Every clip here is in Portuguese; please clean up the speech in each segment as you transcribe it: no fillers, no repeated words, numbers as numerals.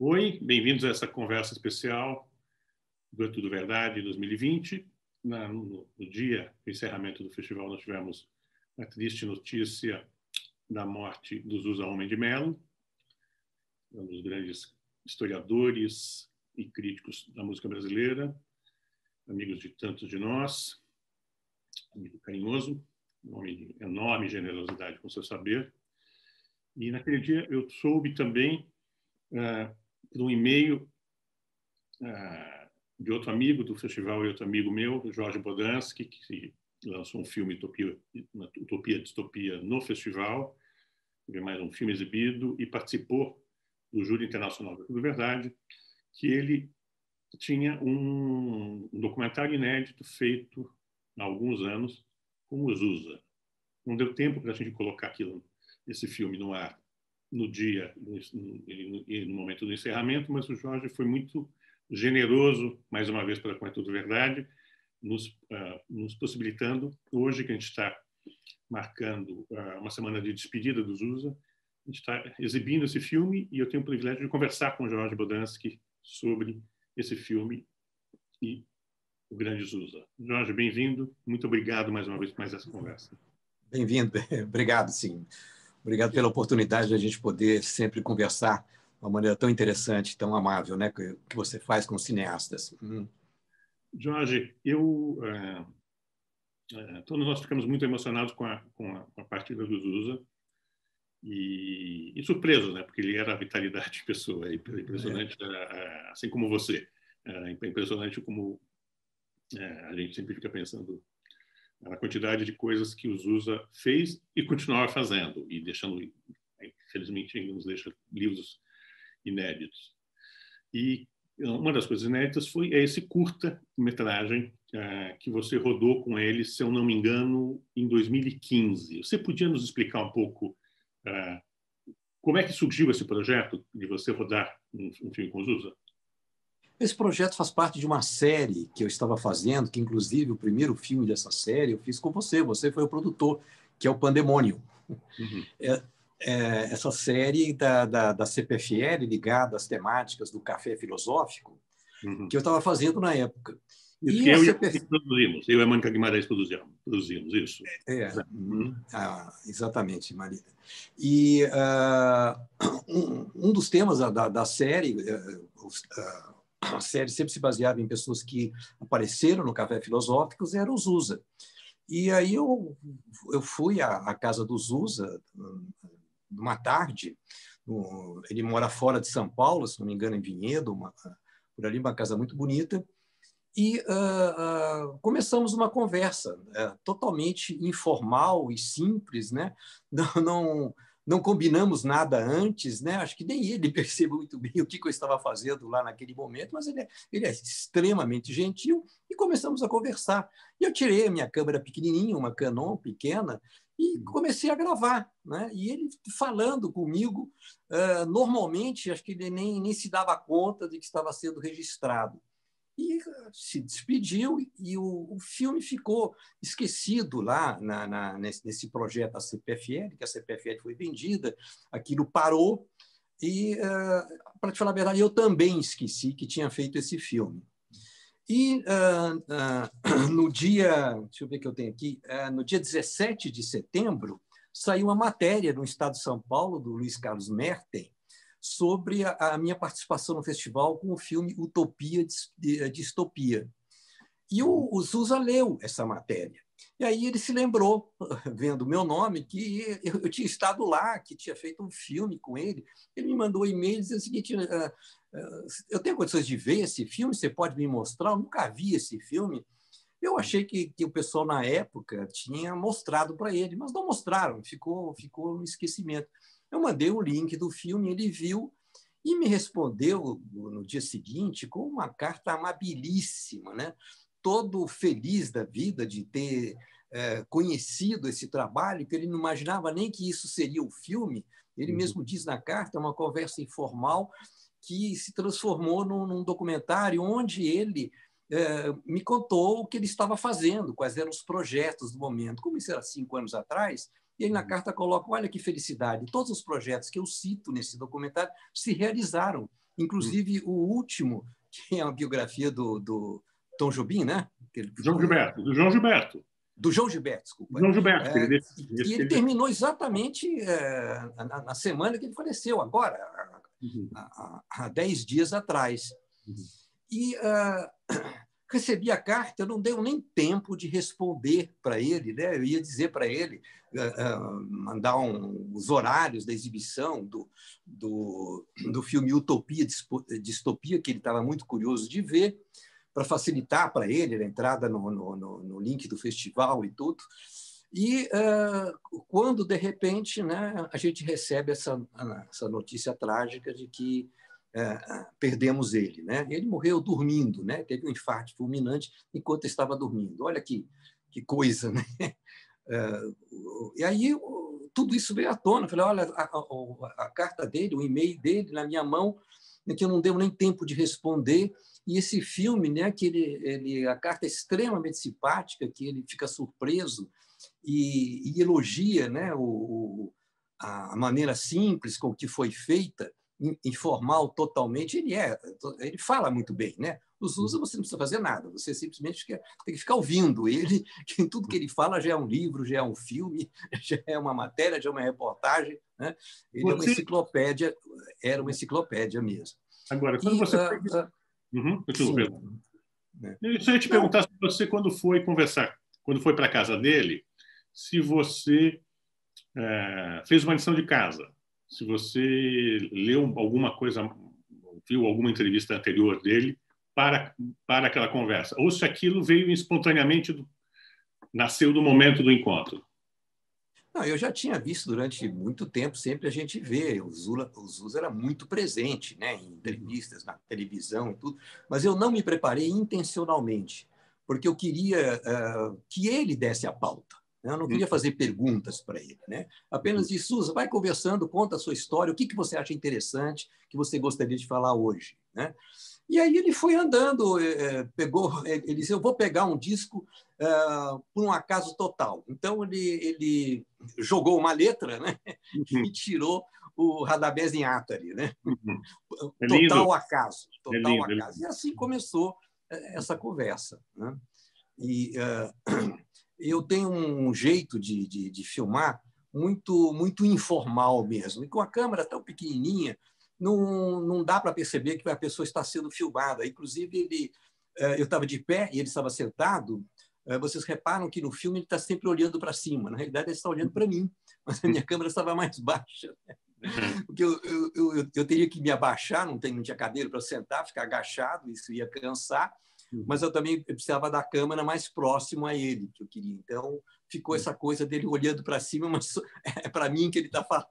Oi, bem-vindos a essa conversa especial do É Tudo Verdade 2020. No dia do encerramento do festival, nós tivemos a triste notícia da morte do Zusa Homem de Melo, um dos grandes historiadores e críticos da música brasileira, amigos de tantos de nós, amigo carinhoso, um homem de enorme generosidade com seu saber. E naquele dia eu soube também, por um e-mail de outro amigo do festival e outro amigo meu, Jorge Bodansky, que lançou um filme Utopia Distopia no festival, teve mais um filme exibido e participou do Júri Internacional da Tudo Verdade, que ele tinha um documentário inédito feito há alguns anos com o Zusa. Não deu tempo para a gente colocar esse filme no ar no dia e no momento do encerramento, mas o Jorge foi muito generoso, mais uma vez, para com a Tudo Verdade, nos possibilitando, hoje que a gente está marcando uma semana de despedida do Zusa, a gente está exibindo esse filme e eu tenho o privilégio de conversar com o Jorge Bodansky sobre esse filme e o grande Zusa. Jorge, bem-vindo. Muito obrigado mais uma vez por mais essa conversa. Bem-vindo. Obrigado, sim. Obrigado pela oportunidade de a gente poder sempre conversar de uma maneira tão interessante, tão amável, né, que você faz com cineastas. Jorge, todos nós ficamos muito emocionados com a partida do Zusa e surpresos, né, porque ele era a vitalidade de pessoa, impressionante, assim como você, impressionante como a gente sempre fica pensando na quantidade de coisas que o Zusa fez e continuava fazendo, e deixando, infelizmente, ainda nos deixa livros inéditos. E uma das coisas inéditas foi esse curta-metragem que você rodou com ele, se eu não me engano, em 2015. Você podia nos explicar um pouco como é que surgiu esse projeto de você rodar um filme com o Zusa? Esse projeto faz parte de uma série que eu estava fazendo, que, inclusive, o primeiro filme dessa série eu fiz com você. Você foi o produtor, que é o Pandemônio. Uhum. Essa série da CPFL, ligada às temáticas do café filosófico, que eu estava fazendo na época. Isso, que eu e a produzimos. Eu e a Mônica Guimarães produzimos isso. Exatamente, Maria. E um dos temas da série, a série sempre se baseava em pessoas que apareceram no Café Filosóficos, era o Zusa. E aí eu fui à casa do Zusa numa tarde. Ele mora fora de São Paulo, se não me engano, em Vinhedo, por ali, uma casa muito bonita. E começamos uma conversa totalmente informal e simples, né? Não combinamos nada antes, né? Acho que nem ele percebeu muito bem o que eu estava fazendo lá naquele momento, mas ele é extremamente gentil e começamos a conversar. E eu tirei a minha câmera pequenininha, uma Canon pequena, e comecei a gravar, né? E ele falando comigo, normalmente, acho que ele nem se dava conta de que estava sendo registrado. E se despediu e o filme ficou esquecido lá nesse projeto da CPFL, que a CPFL foi vendida, aquilo parou e, para te falar a verdade, eu também esqueci que tinha feito esse filme. E no dia, deixa eu ver o que eu tenho aqui, no dia 17 de setembro, saiu uma matéria no Estado de São Paulo, do Luiz Carlos Merten, sobre a minha participação no festival com o filme Utopia Distopia. E o Zusa leu essa matéria. E aí ele se lembrou, vendo o meu nome, que eu tinha estado lá, que tinha feito um filme com ele. Ele me mandou um e-mail dizendo o seguinte: eu tenho condições de ver esse filme? Você pode me mostrar? Eu nunca vi esse filme. Eu achei que o pessoal, na época, tinha mostrado para ele, mas não mostraram, ficou no esquecimento. Eu mandei o link do filme, ele viu e me respondeu no dia seguinte com uma carta amabilíssima, né? Todo feliz da vida de ter conhecido esse trabalho, que ele não imaginava nem que isso seria o filme. Ele mesmo diz na carta, uma conversa informal que se transformou num documentário onde ele me contou o que ele estava fazendo, quais eram os projetos do momento. Como isso era 5 anos atrás, e ele na carta coloca: olha que felicidade, todos os projetos que eu cito nesse documentário se realizaram. inclusive o último, que é a biografia do Tom Jobim, né? João Gilberto, do João Gilberto. Do João Gilberto, desculpa. João Gilberto. E ele terminou exatamente na semana que ele faleceu, agora, há 10 dias atrás. E recebi a carta, eu não dei nem tempo de responder para ele, né? Eu ia dizer para ele, mandar os horários da exibição do filme Utopia, Distopia, que ele estava muito curioso de ver, para facilitar para ele a entrada no link do festival e tudo. E quando, de repente, né, a gente recebe essa notícia trágica de que perdemos ele, né? Ele morreu dormindo, né? Teve um infarto fulminante enquanto estava dormindo. Olha que coisa, né? E aí tudo isso veio à tona. Eu falei, olha, a carta dele, o e-mail dele na minha mão, que eu não deu nem tempo de responder. E esse filme, né, que a carta é extremamente simpática, que ele fica surpreso e elogia, né, a maneira simples com que foi feita, informal totalmente. Ele fala muito bem, né? Os usa, você não precisa fazer nada, você simplesmente tem que ficar ouvindo ele, que tudo que ele fala já é um livro, já é um filme, já é uma matéria, já é uma reportagem, né? Ele é uma enciclopédia, era uma enciclopédia mesmo. Agora, quando você... Eu ia te perguntar se você, quando foi conversar, quando foi para a casa dele, se você fez uma lição de casa, se você leu alguma coisa, viu alguma entrevista anterior dele para aquela conversa, ou se aquilo veio espontaneamente, nasceu do momento do encontro. Não, eu já tinha visto durante muito tempo, sempre a gente vê, o Zula era muito presente, né, em entrevistas, na televisão e tudo, mas eu não me preparei intencionalmente, porque eu queria que ele desse a pauta. Né? Eu não queria fazer perguntas para ele, né? Apenas disse, Susa, vai conversando, conta a sua história, o que você acha interessante, que você gostaria de falar hoje, né? E aí ele foi andando, ele disse, eu vou pegar um disco por um acaso total. Então, ele jogou uma letra, né? E tirou o Radamés Inátari, né? Total acaso. Total acaso. E assim começou essa conversa, né? E eu tenho um jeito de filmar muito, muito informal mesmo. E com a câmera tão pequenininha, não dá para perceber que a pessoa está sendo filmada. Inclusive, eu estava de pé e ele estava sentado. Vocês reparam que no filme ele está sempre olhando para cima. Na realidade, ele está olhando para mim, mas a minha câmera estava mais baixa. Porque eu teria que me abaixar, não tinha cadeira para sentar, ficar agachado, isso ia cansar. Mas eu também precisava da câmera mais próximo a ele, que eu queria. Então, ficou essa coisa dele olhando para cima, mas é para mim que ele está falando.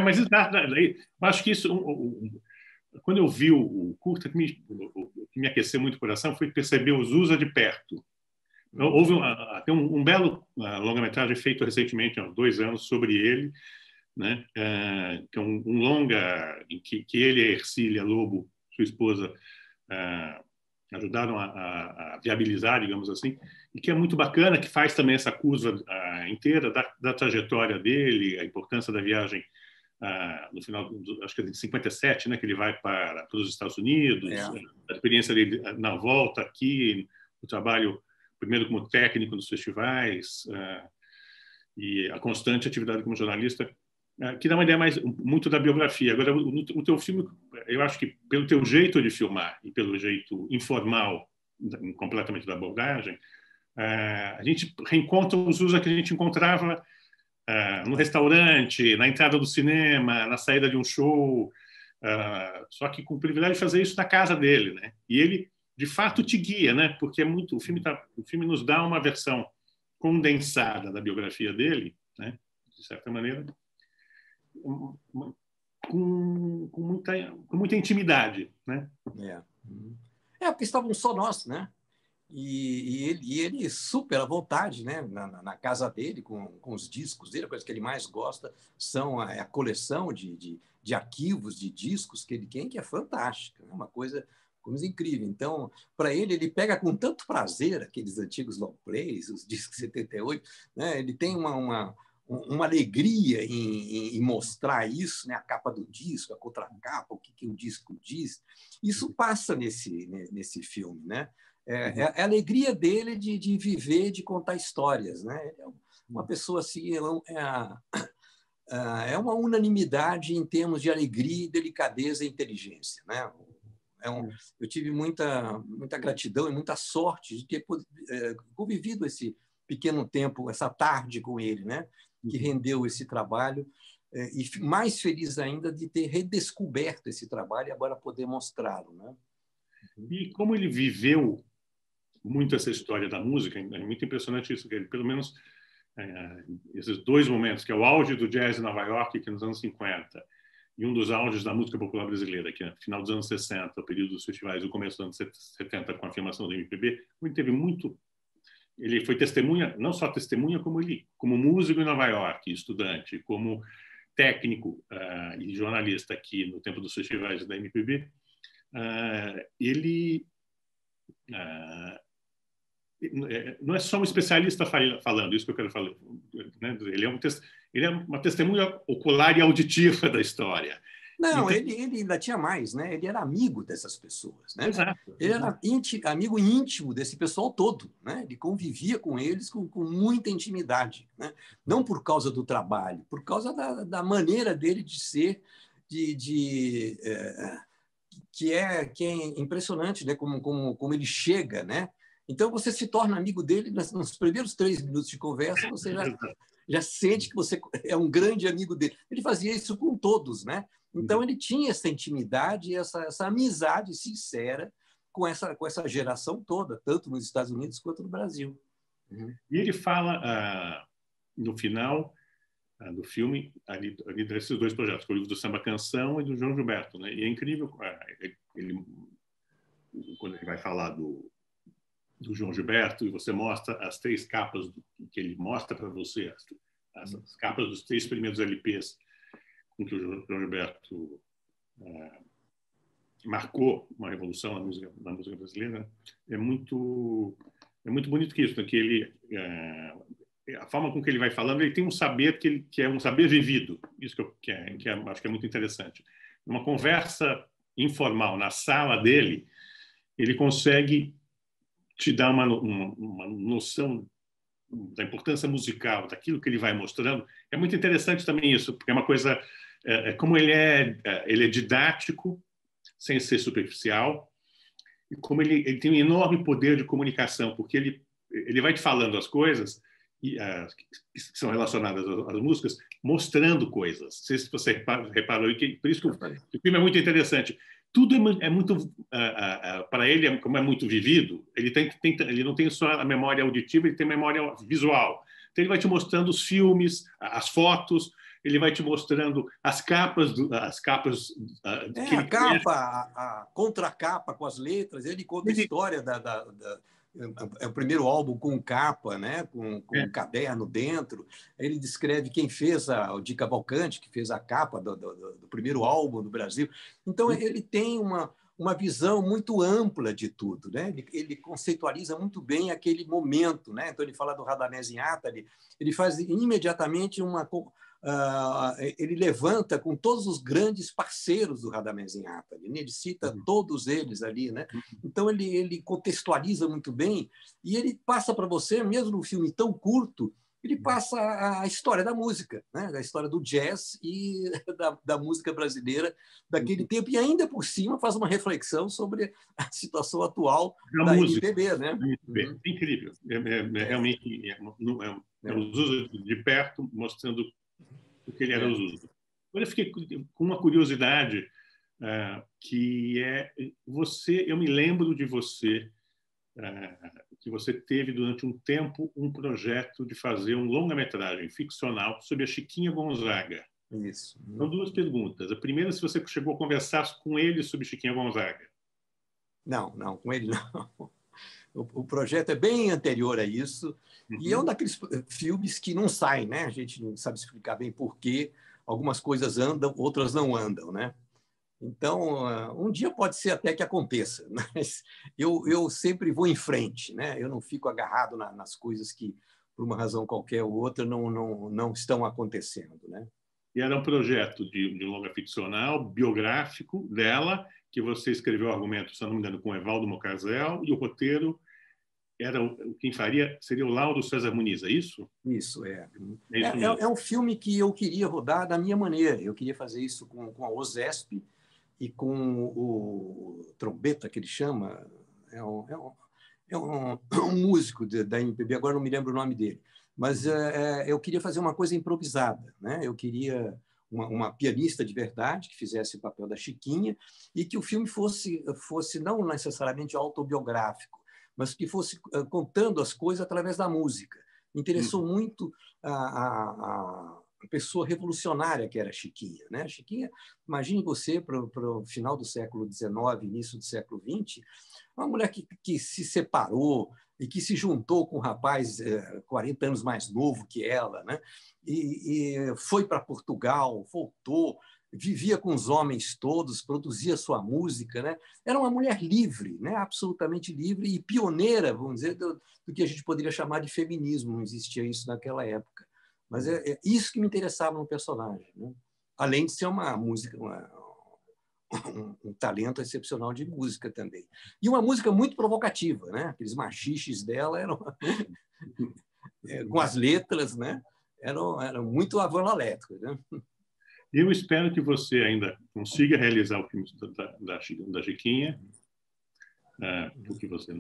Mas acho que isso, quando eu vi o curta, o que me aqueceu muito o coração foi perceber os Zusa de perto. Houve até um belo longa-metragem feito recentemente, há 2 anos, sobre ele, né? Que é um longa em que ele e a Ercília Lobo, sua esposa, ajudaram a viabilizar, digamos assim, e que é muito bacana, que faz também essa curva inteira da trajetória dele, a importância da viagem no final, acho que é de 57, né, que ele vai para os Estados Unidos, a experiência dele na volta aqui, o trabalho primeiro como técnico nos festivais e a constante atividade como jornalista, que dá uma ideia muito da biografia. Agora, o teu filme, eu acho que pelo teu jeito de filmar e pelo jeito informal, completamente da abordagem, a gente reencontra os usos que a gente encontrava no restaurante, na entrada do cinema, na saída de um show, só que com o privilégio de fazer isso na casa dele, né? E ele, de fato, te guia, né? Porque o filme nos dá uma versão condensada da biografia dele, né? De certa maneira, com muita intimidade, né? Porque estavam só nós, né? E ele super à vontade, né? Na casa dele, com os discos dele, a coisa que ele mais gosta são a coleção de arquivos, de discos que ele tem, que é fantástica, né? Uma coisa incrível. Então, para ele pega com tanto prazer aqueles antigos long plays, os discos 78, né? Ele tem uma alegria em mostrar isso, né? A capa do disco, a contracapa, o que o disco diz. Isso passa nesse filme, né? É a alegria dele de viver, de contar histórias, né? Ele é uma pessoa assim, é uma unanimidade em termos de alegria, delicadeza e inteligência, né? Eu tive muita gratidão e muita sorte de ter convivido esse pequeno tempo, essa tarde com ele, né? Que rendeu esse trabalho, e mais feliz ainda de ter redescoberto esse trabalho e agora poder mostrá-lo, né? E como ele viveu muito essa história da música, é muito impressionante isso, que ele, pelo menos esses dois momentos, que é o auge do jazz em Nova York, que é nos anos 50, e um dos auges da música popular brasileira, que é no final dos anos 60, o período dos festivais, o começo dos anos 70, com a afirmação do MPB, ele foi testemunha, não só testemunha, como músico em Nova York, estudante, como técnico e jornalista aqui no tempo dos festivais da MPB. Ele não é só um especialista falando, isso que eu quero falar, né? Ele é uma testemunha ocular e auditiva da história. Não, então, ele ainda tinha mais, né? Ele era amigo dessas pessoas, né? Exato. Ele era amigo íntimo desse pessoal todo, né? Ele convivia com eles com muita intimidade, né? Não por causa do trabalho, por causa da maneira dele de ser, que é impressionante, né? Como ele chega, né? Então você se torna amigo dele nos primeiros 3 minutos de conversa, você já sente que você é um grande amigo dele. Ele fazia isso com todos, né? Então, ele tinha essa intimidade, essa amizade sincera com essa geração toda, tanto nos Estados Unidos quanto no Brasil. E ele fala, no final do filme, ali desses 2 projetos, o livro do Samba Canção e do João Gilberto, né? E é incrível, quando ele vai falar do João Gilberto, e você mostra as 3 capas que ele mostra para você, as capas dos 3 primeiros LPs, com que o João Gilberto marcou uma revolução na música brasileira, é muito bonito que isso, né? Que ele, a forma com que ele vai falando, ele tem um saber que é um saber vivido, isso que acho que é muito interessante. Numa conversa informal na sala dele, ele consegue te dar uma noção da importância musical, daquilo que ele vai mostrando. É muito interessante também isso, porque é uma coisa, como ele é didático, sem ser superficial, e como ele tem um enorme poder de comunicação, porque ele vai te falando as coisas que são relacionadas às músicas, mostrando coisas. Não sei se você reparou, por isso que o filme é muito interessante. Tudo é muito, para ele, como é muito vivido, ele não tem só a memória auditiva, ele tem memória visual. Então, ele vai te mostrando os filmes, as fotos, ele vai te mostrando as capas. A capa, a contracapa com as letras, ele conta a história é o primeiro álbum com capa, né? com um caderno dentro. Ele descreve quem fez o Di Cavalcanti, que fez a capa do primeiro álbum do Brasil. Então, ele tem uma visão muito ampla de tudo, né? Ele conceitualiza muito bem aquele momento, né? Então, ele fala do Radamés Inhata, ele faz imediatamente ele levanta com todos os grandes parceiros do Radamés Inhata, né? Ele cita todos eles ali, né? Então, ele contextualiza muito bem e ele passa para você, mesmo num filme tão curto, ele passa a história da música, né? A história do jazz e da música brasileira daquele tempo, e ainda por cima faz uma reflexão sobre a situação atual da MPB, né? É incrível. Realmente, os usos de perto, mostrando o que ele era os usos. Agora, eu fiquei com uma curiosidade, que eu me lembro de você, que você teve durante um tempo um projeto de fazer um longa-metragem ficcional sobre a Chiquinha Gonzaga. Isso. São 2 perguntas. A primeira, se você chegou a conversar com ele sobre Chiquinha Gonzaga. Não, com ele não. O projeto é bem anterior a isso, e é um daqueles filmes que não saem, né? A gente não sabe explicar bem por quê. Algumas coisas andam, outras não andam, né? Então, um dia pode ser até que aconteça, mas eu sempre vou em frente, né? Eu não fico agarrado nas coisas que por uma razão qualquer ou outra, não estão acontecendo, né? E era um projeto de longa ficcional, biográfico dela, que você escreveu o argumento, se não me engano, com Evaldo Mocasel, e o roteiro quem faria seria o Laudo César Muniz, é isso? Isso, é. É isso mesmo. É um filme que eu queria rodar da minha maneira. Eu queria fazer isso com a OSESP e com o trombeta, que ele chama. Um músico da MPB, agora não me lembro o nome dele. Mas eu queria fazer uma coisa improvisada, né? Eu queria uma pianista de verdade que fizesse o papel da Chiquinha e que o filme fosse não necessariamente autobiográfico, mas que fosse contando as coisas através da música. Me interessou muito a pessoa revolucionária que era a Chiquinha, né? A Chiquinha, imagine você para o final do século XIX, início do século XX, uma mulher que se separou e que se juntou com um rapaz 40 anos mais novo que ela, né? E foi para Portugal, voltou, vivia com os homens todos, produzia sua música, né? Era uma mulher livre, né? Absolutamente livre e pioneira, vamos dizer, do que a gente poderia chamar de feminismo. Não existia isso naquela época. Mas é isso que me interessava no personagem, né? Além de ser uma música, um talento excepcional de música também. E uma música muito provocativa, né? Aqueles machiches dela eram com as letras, né? Eram muito avanalésticos, né? Eu espero que você ainda consiga realizar o filme da Chiquinha, porque você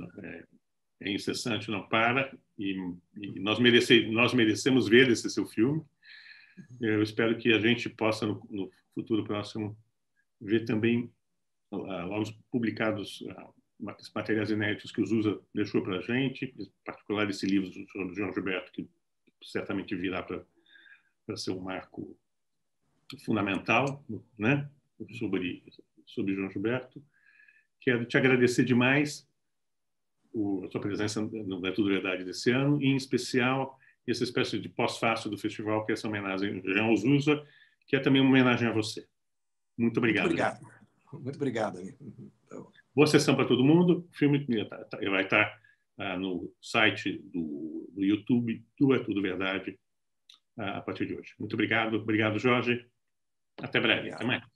é incessante, não para, e nós merecemos ver esse seu filme. Eu espero que a gente possa, no futuro próximo, ver também logo publicados materiais inéditos que o Zusa deixou para a gente, em particular esse livro do João Gilberto, que certamente virá para ser um marco fundamental, né, sobre João Gilberto. Quero te agradecer demais a sua presença no É Tudo Verdade desse ano, e em especial essa espécie de pós-fácil do festival, que é essa homenagem ao Zusa, que é também uma homenagem a você. Muito obrigado. Muito obrigado. Muito obrigado. Boa sessão para todo mundo. O filme vai estar no site do YouTube do É Tudo Verdade a partir de hoje. Muito obrigado. Obrigado, Jorge. Até breve. Obrigado. Até mais.